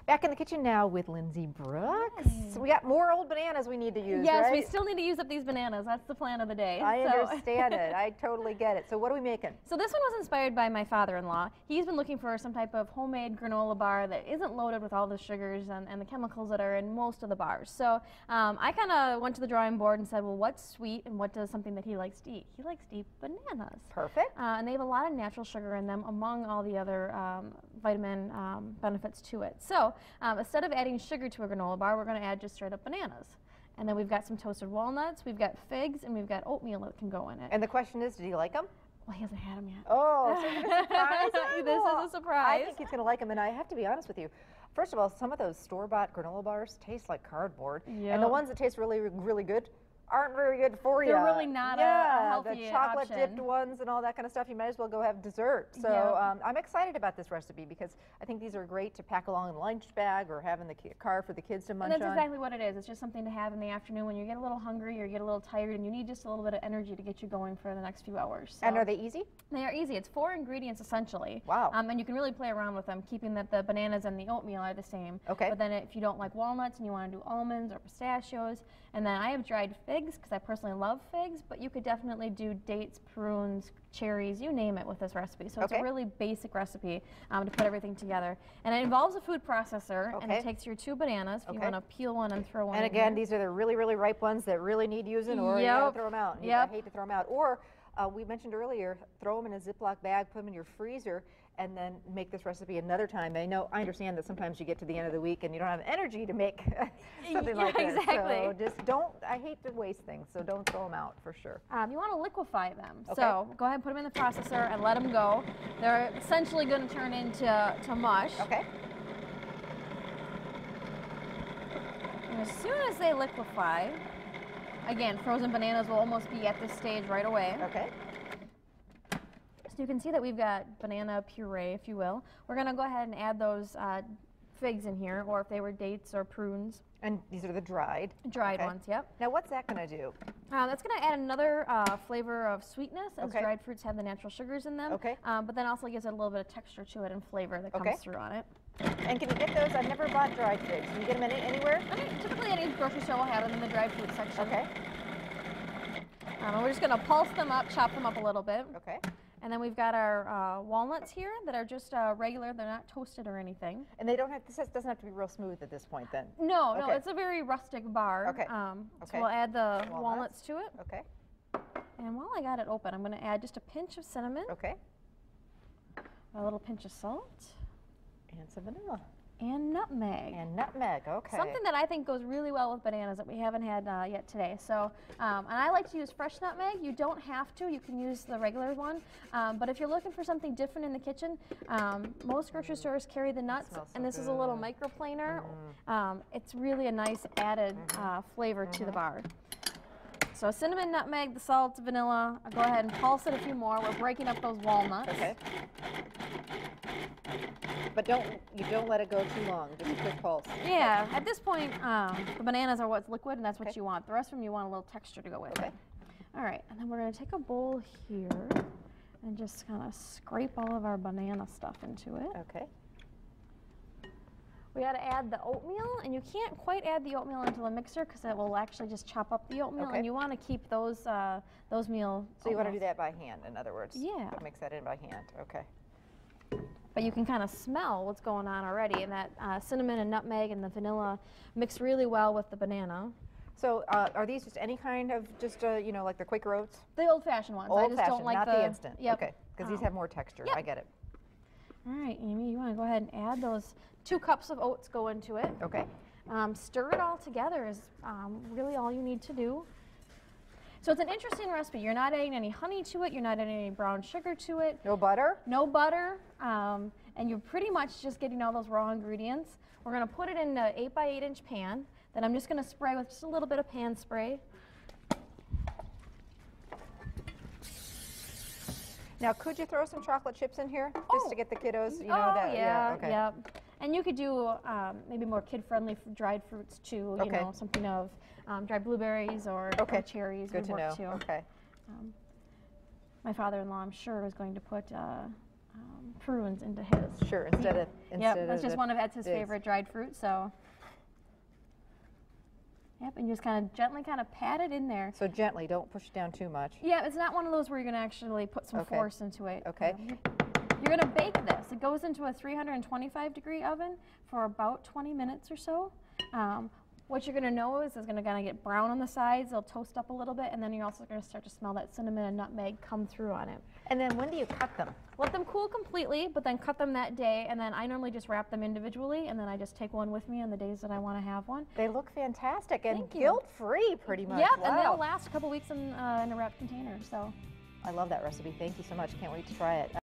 Back in the kitchen now with Lindsay Brooks. Hi. We got more old bananas we need to use, Yes, right? we still need to use up these bananas. That's the plan of the day. I understand it. I totally get it. So what are we making? So this one was inspired by my father-in-law. He's been looking for some type of homemade granola bar that isn't loaded with all the sugars and the chemicals that are in most of the bars. So I kind of went to the drawing board and said, well, what's sweet and what does something that he likes to eat? He likes to eat bananas. Perfect. And they have a lot of natural sugar in them among all the other vitamin benefits to it. So instead of adding sugar to a granola bar, we're going to add just straight up bananas. And then we've got some toasted walnuts, we've got figs, and we've got oatmeal that can go in it. And the question is, do you like them? Well, he hasn't had them yet. Oh, so you're going to surprise him? This is a surprise. I think he's going to like them, and I have to be honest with you. First of all, some of those store-bought granola bars taste like cardboard. Yep. And the ones that taste really, really good aren't very good for you. They're really not a healthy the chocolate option. dipped ones and all that kind of stuff, you might as well go have dessert. So Yep. I'm excited about this recipe because I think these are great to pack along in a lunch bag or have in the car for the kids to munch And that's on. exactly what it is. It's just something to have in the afternoon when you get a little hungry or you get a little tired and you need just a little bit of energy to get you going for the next few hours. So And are they easy? they are easy. It's 4 ingredients essentially. Wow. And you can really play around with them, keeping that the bananas and the oatmeal are the same. Okay. But then if you don't like walnuts and you want to do almonds or pistachios, and then I have dried figs because I personally love figs, but you could definitely do dates, prunes, cherries, you name it with this recipe. So it's Okay. a really basic recipe to put everything together. And it involves a food processor, and Okay. it takes your 2 bananas if you Okay. want to peel one and throw one And in again, here. these are the really, really ripe ones that really need using, or you gotta Yep. throw them out. Yep. I hate to throw them out. Or we mentioned earlier, throw them in a Ziploc bag, put them in your freezer, and then make this recipe another time. I understand that sometimes you get to the end of the week and you don't have energy to make something like this. exactly. So just don't. I hate to waste things, so don't throw them out for sure. You want to liquefy them. Okay. So go ahead and put them in the processor and let them go. They're essentially going to turn into mush. Okay. And as soon as they liquefy, again, frozen bananas will almost be at this stage right away. Okay. So you can see that we've got banana puree, if you will. We're going to go ahead and add those figs in here, or if they were dates or prunes. And these are the dried. Dried Okay. ones, yep. Now what's that going to do? That's going to add another flavor of sweetness, as Okay. dried fruits have the natural sugars in them. Okay. But then also gives it a little bit of texture to it and flavor that comes Okay. through on it. And can you get those? I've never bought dried figs. Can you get them anywhere? I mean, typically any grocery store will have them in the dried fruit section. Okay. And we're just going to pulse them up, chop them up a little bit. Okay. And then we've got our walnuts here that are just regular. They're not toasted or anything. And they don't have. This doesn't have to be real smooth at this point, then. No, no, Okay. it's a very rustic bar. Okay. So Okay. we'll add the Walnuts. walnuts to it. Okay. And while I got it open, I'm going to add just a pinch of cinnamon, Okay. a little pinch of salt, And some vanilla. and nutmeg. And nutmeg. Okay. Something that I think goes really well with bananas that we haven't had yet today. So, and I like to use fresh nutmeg. You don't have to. You can use the regular one. But if you're looking for something different in the kitchen, most grocery stores carry the nuts, smells and so this is a little good. microplaner. It's really a nice added flavor to the bar. So cinnamon, nutmeg, the salt, vanilla. I'll go ahead and pulse it a few more. We're breaking up those walnuts. Okay. But you don't let it go too long. Just a quick pulse. Yeah, at this point, the bananas are what's liquid, and that's what Okay. you want. The rest of them, you want a little texture to go with Okay. it. All right, and then we're going to take a bowl here and just kind of scrape all of our banana stuff into it. Okay. We got to add the oatmeal, and you can't quite add the oatmeal into the mixer because it will actually just chop up the oatmeal, Okay. and you want to keep those meal. So you want to do that by hand, in other words? Yeah. But mix that in by hand. Okay. But you can kind of smell what's going on already, and that cinnamon and nutmeg and the vanilla mix really well with the banana. So are these just any kind of like the Quaker Oats? The old-fashioned ones. I just Old-fashioned, don't like not the instant. Yep. Okay. Because these have more texture. Yep. I get it. All right, Amy, you want to go ahead and add those 2 cups of oats go into it. Okay. Stir it all together is really all you need to do. So it's an interesting recipe. You're not adding any honey to it. You're not adding any brown sugar to it. No butter? No butter. And you're pretty much just getting all those raw ingredients. We're going to put it in an 8 by 8 inch pan. Then I'm just going to spray with just a little bit of pan spray. Now, could you throw some chocolate chips in here just to get the kiddos, that? Yeah, okay. yep. And you could do maybe more kid-friendly dried fruits too. Okay. You know, something of dried blueberries or cherries Good would to work know. too. Okay. My father-in-law, I'm sure, is going to put prunes into his. Sure, instead of That's just one of Ed's figs. favorite dried fruit. So, yep, and you just kind of gently pat it in there. So gently, don't push it down too much. Yeah, it's not one of those where you're going to actually put some force into it. Okay. You're going to bake this. It goes into a 325-degree oven for about 20 minutes or so. What you're going to know is it's going to kind of get brown on the sides. They'll toast up a little bit, and then you're also going to start to smell that cinnamon and nutmeg come through on it. And then when do you cut them? Let them cool completely, but then cut them that day, and then I normally just wrap them individually, and then I just take one with me on the days that I want to have one. They look fantastic and Thank you. guilt-free pretty much. Yep, Wow. and they'll last a couple weeks in a wrapped container. So I love that recipe. Thank you so much. Can't wait to try it.